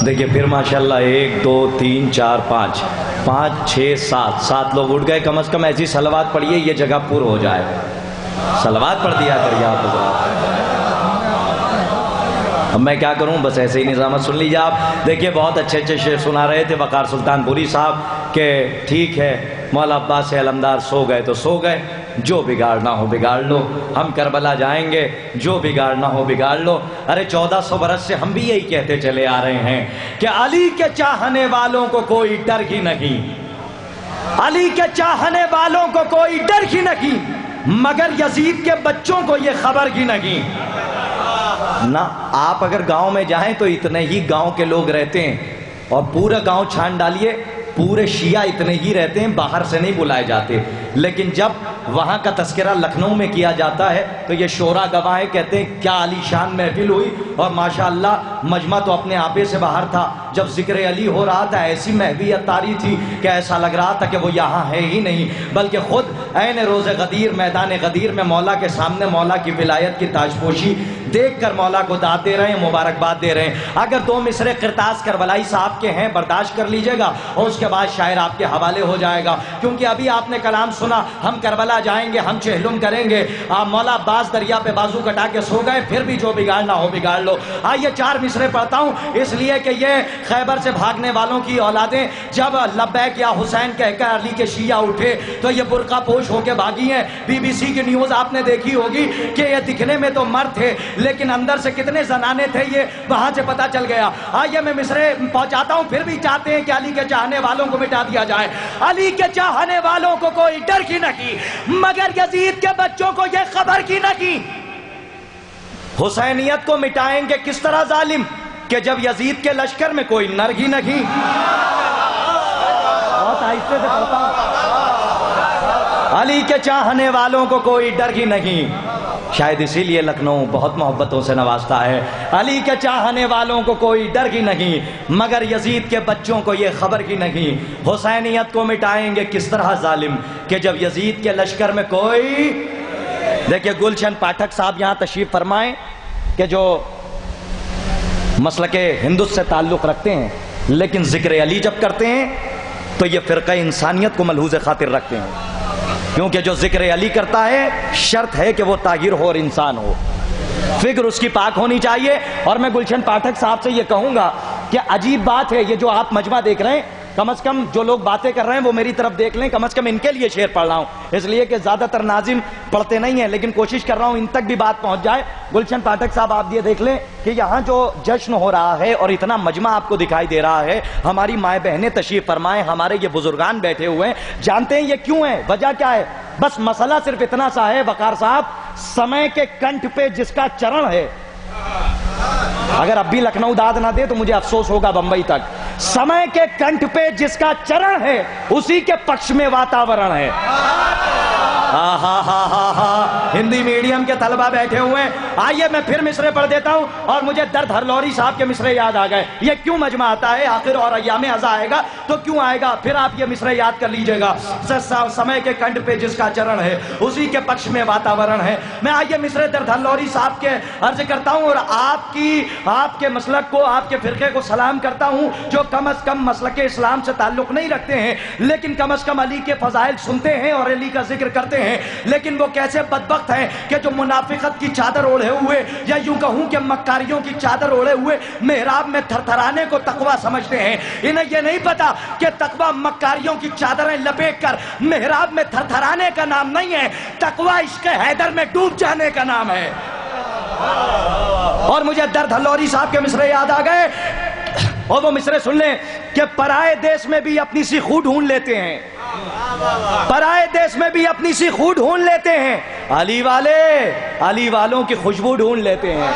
دیکھیے پھر ماشاءاللہ 1 2 3 4 5 5 6 7 لوگ اٹھ گئے. کم از کم ایسی صلوات پڑھیے یہ جگہ پر ہو جائے. صلوات پڑھ دیا کریے آپ حضرات. اب میں کیا کروں، بس ایسے ہی نظامت سن لیجیے آپ. دیکھیے بہت اچھے شعر سنا رہے تھے وقار سلطان پوری صاحب کہ ٹھیک ہے مولا عباس علمدار سو گئے تو سو گئے، جو بگاڑنا ہو بگاڑ لو، ہم کربلا جائیں گے، جو بگاڑنا ہو بگاڑ لو. ارے 1400 برس سے ہم بھی یہی کہتے چلے آ رہے ہیں کہ علی کے چاہنے والوں کو کوئی ڈر ہی نہیں، علی کے چاہنے والوں کو کوئی ڈر ہی نہیں، مگر یزید کے بچوں کو یہ خبر ہی نہیں. نہ آپ اگر گاؤں میں جائیں تو اتنے ہی گاؤں کے لوگ رہتے ہیں، اور پورا گاؤں چھان ڈالیے پورے شیعہ اتنے ہی رہتے ہیں، باہر سے نہیں بلائے جاتے. لیکن جب وہاں کا تذکرہ لکھنؤ میں کیا جاتا ہے تو یہ شعراء گواہیں کہتے ہیں کیا علی شان محفل ہوئی، اور ماشاءاللہ مجمع تو اپنے آپے سے باہر تھا. جب ذکر علی ہو رہا تھا ایسی محویت طاری تھی کہ ایسا لگ رہا تھا کہ وہ یہاں ہے ہی نہیں، بلکہ خود عین روز غدیر میدان غدیر میں مولا کے سامنے مولا کی ولایت کی تاجپوشی دیکھ کر مولا کو داد دے رہے ہیں، مبارکباد دے رہے ہیں. اگر 2 مصرے قرطاس کربلائی صاحب کے ہیں برداشت کر لیجئے گا، اور اس کے بعد شاعر آپ کے حوالے ہو جائے گا، کیونکہ ابھی آپ نے کلام سنا ہم کربلا جائیں گے، ہم چہلم کریں گے. مولا عباس دریا پہ بازو کٹا کے سو گئے، پھر بھی جو بگاڑنا ہو بگاڑ لو. آئیے 4 مصرے پڑھتا ہوں، اس لیے کہ یہ خیبر سے بھاگنے والوں کی اولادیں جب لبیک یا حسین کہہ کر علی کے شیعہ اٹھے تو یہ برقع پوش ہو کے بھاگی ہیں. BBC کی نیوز آپ نے دیکھی ہوگی کہ یہ دکھنے میں تو مرد تھے لیکن اندر سے کتنے زنانے تھے یہ وہاں سے پتا چل گیا. آئیے میں مصرے پہنچاتا ہوں. پھر بھی چاہتے ہیں کہ علی کے چاہنے والوں کو مٹا دیا جائے. علی کے چاہنے والوں کو کوئی ڈر کی نہیں، مگر یزید کے بچوں کو یہ خبر کی نہیں. حسینیت کو مٹائیں گے کس طرح ظالم کہ جب یزید کے لشکر میں کوئی نر ہی نہیں. بہت آہستہ سے پڑھتا ہوں. علی کے چاہنے والوں کو کوئی ڈر ہی نہیں. شاید اسی لیے لکھنؤ بہت محبتوں سے نوازتا ہے. علی کے چاہنے والوں کو کوئی ڈر ہی نہیں، مگر یزید کے بچوں کو یہ خبر ہی نہیں. حسینیت کو مٹائیں گے کس طرح ظالم کہ جب یزید کے لشکر میں کوئی. دیکھیں گلشن پاٹھک صاحب یہاں تشریف فرمائیں کہ جو مسلک ہندوت سے تعلق رکھتے ہیں لیکن ذکر علی جب کرتے ہیں تو یہ فرقہ انسانیت کو ملحوظ خاطر رکھتے ہیں، کیونکہ جو ذکر علی کرتا ہے شرط ہے کہ وہ طاہر ہو اور انسان ہو، فکر اس کی پاک ہونی چاہیے. اور میں گلشن پاٹھک صاحب سے یہ کہوں گا کہ عجیب بات ہے یہ جو آپ مجمع دیکھ رہے ہیں، کم از کم جو لوگ باتیں کر رہے ہیں وہ میری طرف دیکھ لیں. کم از کم ان کے لیے شعر پڑھ رہا ہوں، اس لیے کہ زیادہ تر ناظم پڑھتے نہیں ہیں لیکن کوشش کر رہا ہوں ان تک بھی بات پہنچ جائے. گلشن پاٹھک صاحب آپ یہ دیکھ لیں کہ یہاں جو جشن ہو رہا ہے اور اتنا مجمع آپ کو دکھائی دے رہا ہے، ہماری مائیں بہنیں تشریف فرمائیں، ہمارے یہ بزرگان بیٹھے ہوئے ہیں. جانتے ہیں یہ کیوں ہے؟ وجہ کیا ہے؟ بس مسئلہ صرف اتنا سا ہے وقار صاحب، سمے کے کنٹھ پہ جس کا چرن ہے. اگر اب بھی لکھنؤ داد نہ دے تو مجھے افسوس ہوگا بمبئی تک. سمے کے کنٹھ پہ جس کا چرن ہے اسی کے پکش میں واتاورن ہے. ہندی میڈیم کے طلبہ بیٹھے ہوئے ہیں. آئیے میں پھر مصرے پڑھ دیتا ہوں. اور مجھے درد ہرلوری صاحب کے مصرے یاد آ گئے. یہ کیوں مجمع آتا ہے آخر اور ایام ازا آئے گا تو کیوں آئے گا؟ پھر آپ یہ مصرے یاد کر لیجئے گا. سمے کے کنٹھ پہ جس کا چرن ہے اسی کے پکش میں واتاورن ہے. میں آئیے مصرے درد ہرلوری صاحب کے عرض کرتا ہوں اور آپ کے مسلک کو، آپ کے فرقے کو سلام کرتا ہوں جو کم از کم مسلک اسلام سے تعلق نہیں رکھتے ہیں لیکن کم از کم علی کے فضائل سنتے ہیں اور علی کا ذکر کرتے ہیں. لیکن وہ کیسے بدبخت ہیں کہ جو منافقت کی چادر اوڑھے ہوئے یا یوں کہوں کہ مکاریوں کی چادر اوڑھے ہوئے محراب میں تھرتھرانے کو تقویٰ سمجھتے ہیں. انہیں یہ نہیں پتا کہ تقویٰ مکاریوں کی چادریں لپیٹ کر محراب میں تھرتھرانے کا نام نہیں ہے، تقویٰ عشق حیدر میں ڈوب جانے کا نام ہے. اور مجھے درد ہلوری صاحب کے مصرے یاد آ گئے اور وہ مصرے سن لیں کہ پرائے دیس میں بھی اپنی سی خو ڈھونڈ لیتے ہیں، پرائے دیس میں بھی اپنی سی خو ڈھونڈ لیتے ہیں، علی والوں کی خوشبو ڈھونڈ لیتے ہیں.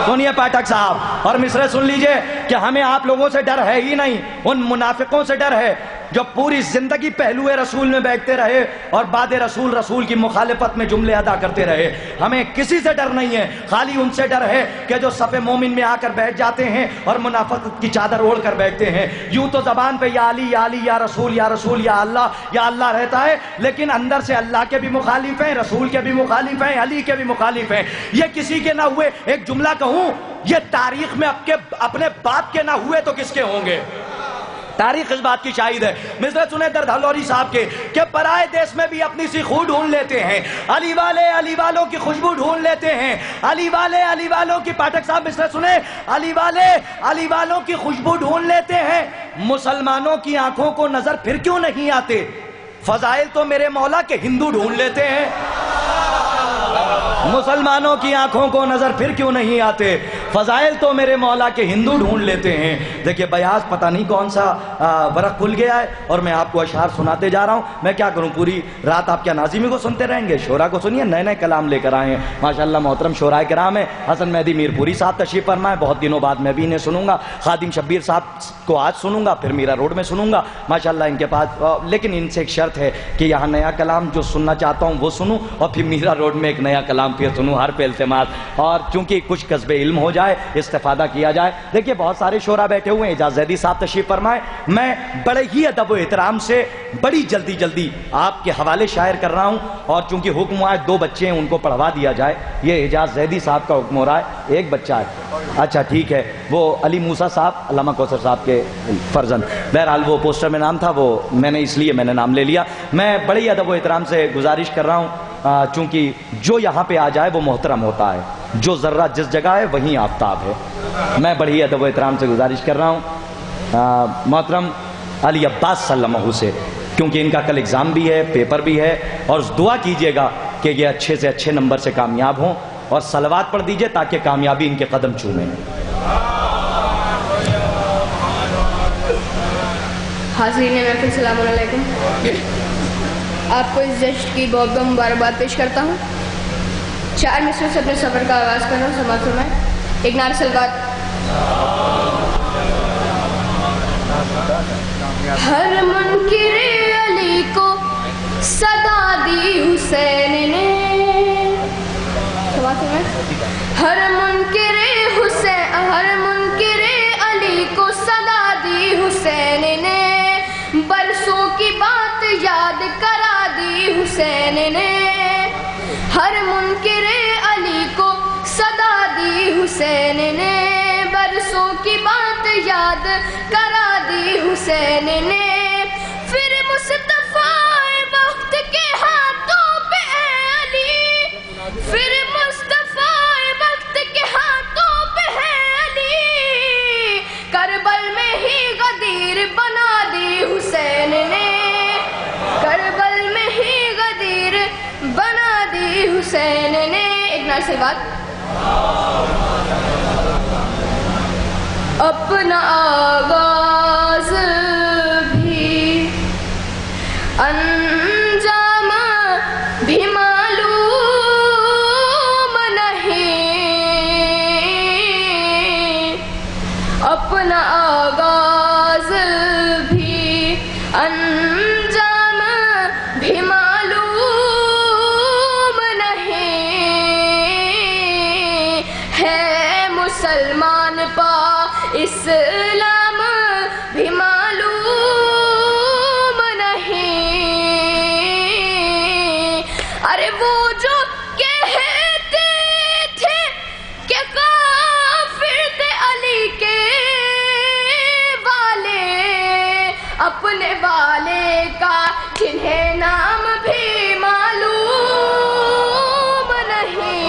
سنیے پاٹھک صاحب اور مصرے سن لیجئے کہ ہمیں آپ لوگوں سے ڈر ہے ہی نہیں، ان منافقوں سے ڈر ہے جو پوری زندگی پہلو رسول میں بیٹھتے رہے اور بعد رسول کی مخالفت میں جملے ادا کرتے رہے. ہمیں کسی سے ڈر نہیں ہے، خالی ان سے ڈر ہے کہ جو صف مومن میں آ کر بیٹھ جاتے ہیں اور منافقت کی چادر اوڑھ کر بیٹھتے ہیں. یوں تو زبان پہ یا علی یا علی یا رسول یا رسول یا اللہ رہتا ہے، لیکن اندر سے اللہ کے بھی مخالف ہیں، رسول کے بھی مخالف ہیں، علی کے بھی مخالف ہیں. یہ کسی کے نہ ہوئے. ایک جملہ کہوں، یہ تاریخ میں اپنے باپ کے نہ ہوئے تو کس کے ہوں گے؟ تاریخ اس بات کی شاہد ہے. مصرع سنے درد ہلوری صاحب کے کہ پرائے دیس میں بھی اپنی سی خو ڈھونڈ لیتے ہیں، علی والے علی والوں کی خوشبو ڈھونڈ لیتے ہیں، علی والے علی والوں کی، پاٹھک صاحب مصرع سنے، علی والے علی والوں کی خوشبو ڈھونڈ لیتے ہیں. مسلمانوں کی آنکھوں کو نظر پھر کیوں نہیں آتے؟ فضائل تو میرے مولا کے ہندو ڈھونڈ لیتے ہیں. مسلمانوں کی آنکھوں کو نظر پھر کیوں نہیں آتے؟ فضائل تو میرے مولا کے ہندو ڈھونڈ لیتے ہیں. دیکھیں بیاض پتہ نہیں کون سا ورق کھل گیا ہے اور میں آپ کو اشعار سناتے جا رہا ہوں. میں کیا کروں، پوری رات آپ کیا ناظمی کو سنتے رہیں گے؟ شعراء کو سنیے، نئے نئے کلام لے کر آئے ہیں ماشاءاللہ. محترم شعراء کرام ہیں. حسن مہدی میر پوری صاحب تشریف فرمائے، بہت دنوں بعد میں بھی انہیں سنوں گا. خادم شبیر صاحب کو آج سنوں گا، پھر میرا روڈ میں سنوں گا ماشاءاللہ ان کے پاس. لیکن ان سے ایک شرط ہے کہ یہاں نیا کلام جو سننا چاہتا ہوں وہ سنوں، اور پھر میرا روڈ میں ایک نیا کلام پھر سنوں، ہر پہ التماس. اور چونکہ کچھ کسب علم ہو جائے، استفادہ کیا جائے. دیکھیے بہت سارے شعراء بیٹھے ہوئے ہیں. اعجاز زیدی صاحب تشریف فرمائے. میں بڑے ہی ادب و احترام سے بڑی جلدی آپ کے حوالے شائر کر رہا ہوں، اور چونکہ حکم ہوا ہے 2 بچے ہیں ان کو پڑھوا دیا جائے. یہ اعجاز زیدی صاحب کا حکم ہو رہا ہے. ایک بچہ ہے، اچھا ٹھیک ہے، وہ علی موسیٰ صاحب علامہ کوثر صاحب کے فرزند. بہرحال وہ پوسٹر میں نام تھا، وہ میں نے اس لیے میں نے نام لے لیا. میں بڑے ہی ادب و احترام سے گزارش کر رہا ہوں، چونکہ جو یہاں پہ آ جائے وہ محترم ہوتا ہے، جو ذرہ جس جگہ ہے وہیں آفتاب ہے. میں بڑی ادب و احترام سے گزارش کر رہا ہوں محترم علی عباس سلمہ سے، کیونکہ ان کا کل ایگزام بھی ہے، پیپر بھی ہے، اور دعا کیجئے گا کہ یہ اچھے سے اچھے نمبر سے کامیاب ہوں، اور صلوات پڑھ دیجئے تاکہ کامیابی ان کے قدم چومیں. حاضرین محفل السلام علیکم. آپ کو اس جشن کی بہت بہت مبارکباد پیش کرتا ہوں. 4 مصروں سے اپنے سفر کا آغاز کر رہا ہوں. سماعت فرمائیں. ایک نعرہ صلوات. ہر منکر علی کو صدا دی حسین نے. سماعت فرمائیں. ہر منکر علی کو صدا دی حسین نے، برسوں کی بات یاد کرا دی حسین نے. ہر منکر علی کو صدا دی حسین نے، برسوں کی بات یاد کرا دی حسین نے. پھر مصطفیٰ وقت کے ہاتھوں پہ اے علی، پھر مصطفیٰ وقت کے ہاتھوں پہ ہے علی، کربل میں ہی غدیر بنا دی حسین نے، کربل میں ہی غدیر بنا دی حسین نے. ایک نعرہ سے بات. اپنا آغاز بھی انجام بھی معلوم نہیں، اپنا آغاز بھی انجام بھی معلوم نہیں، ہے مسلمان پا اسلام بھی معلوم نہیں. ارے وہ جو کہتے تھے کہ کافر تھے علی کے والے، اپنے والے کا جنہیں نام بھی معلوم نہیں.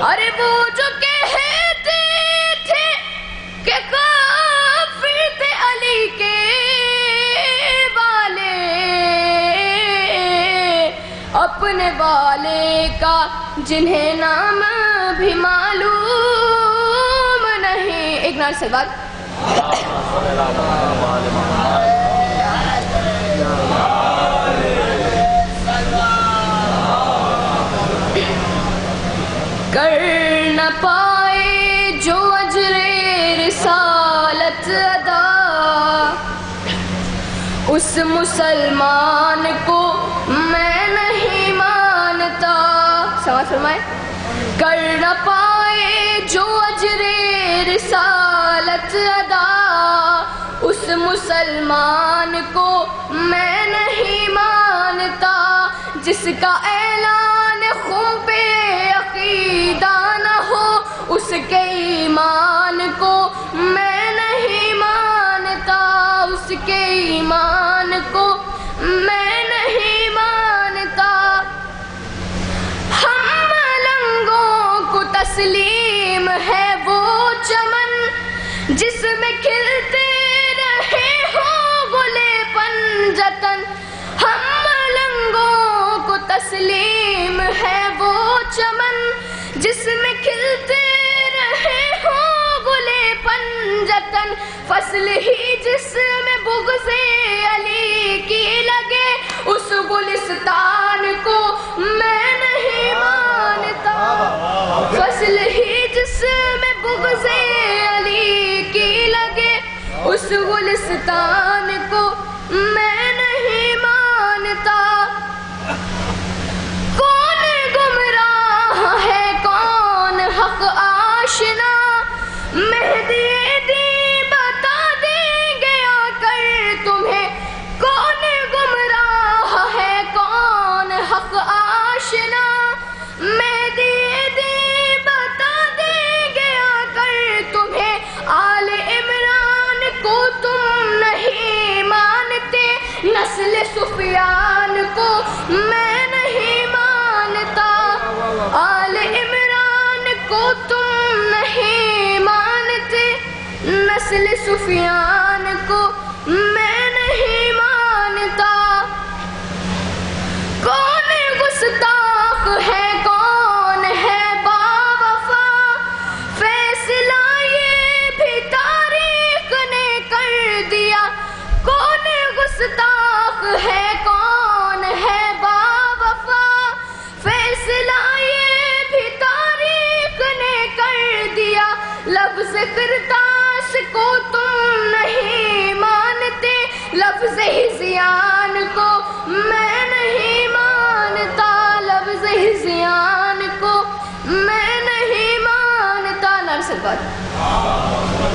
ارے وہ جو کہتے تھے کہ کافر تھے علی کے والے، اپنے والے کا جنہیں نام بھی معلوم نہیں. ایک نعرہ سے بات. کر نہ پائے جو اجر رسالت ادا، اس اس مسلمان کو میں نہیں مانتا. سمجھ فرمائے. کر نہ پائے جو اجر رسالت ادا اس مسلمان کو میں نہیں مانتا. جس کا اعلان خم پہ عقیدہ نہ ہو اس کے ایمان کو میں نہیں مانتا. اس کے ایمان کو میں نہیں مانتا. ہم ملنگوں کو تسلیم ہے وہ چمن جس میں کھلتے رہے ہو گلے پنجتن. ہم ملنگوں کو تسلیم ہے وہ چمن جس میں کھلتے رہے ہو گلے پنجتن. فصل ہی جس میں بغض علی کی لگے اس گلستان کو میں نہیں مانتا. فصل ہی جس میں بغض علی کی لگے اس گلستان کو میں نہیں مانتا. کون گمراہ ہے کون حق آشنا مہدی دی بتا دیں گے آ کر تمہیں. کون گمراہ ہے کون حق آشنا مہدی دی بتا دیں گے آ کر تمہیں. آل عمران کو تم نہیں مانتے نسل سفیان کو میں نہیں مانتا. آل عمران کو تم نہیں مانتے نسل سفیان کو میں نہیں مانتا. کون گستاخ ہے کون ہے باوفا فیصلہ یہ بھی تاریخ نے کر دیا. کون گستاخ ہے کون ہے باوفا فیصلہ یہ بھی تاریخ نے کر دیا. لفظ قرطاس کو تم نہیں مانتے لفظ ہذیان کو میں نہیں مانتا. لفظ ہذیان کو میں نہیں مانتا. نرسل بات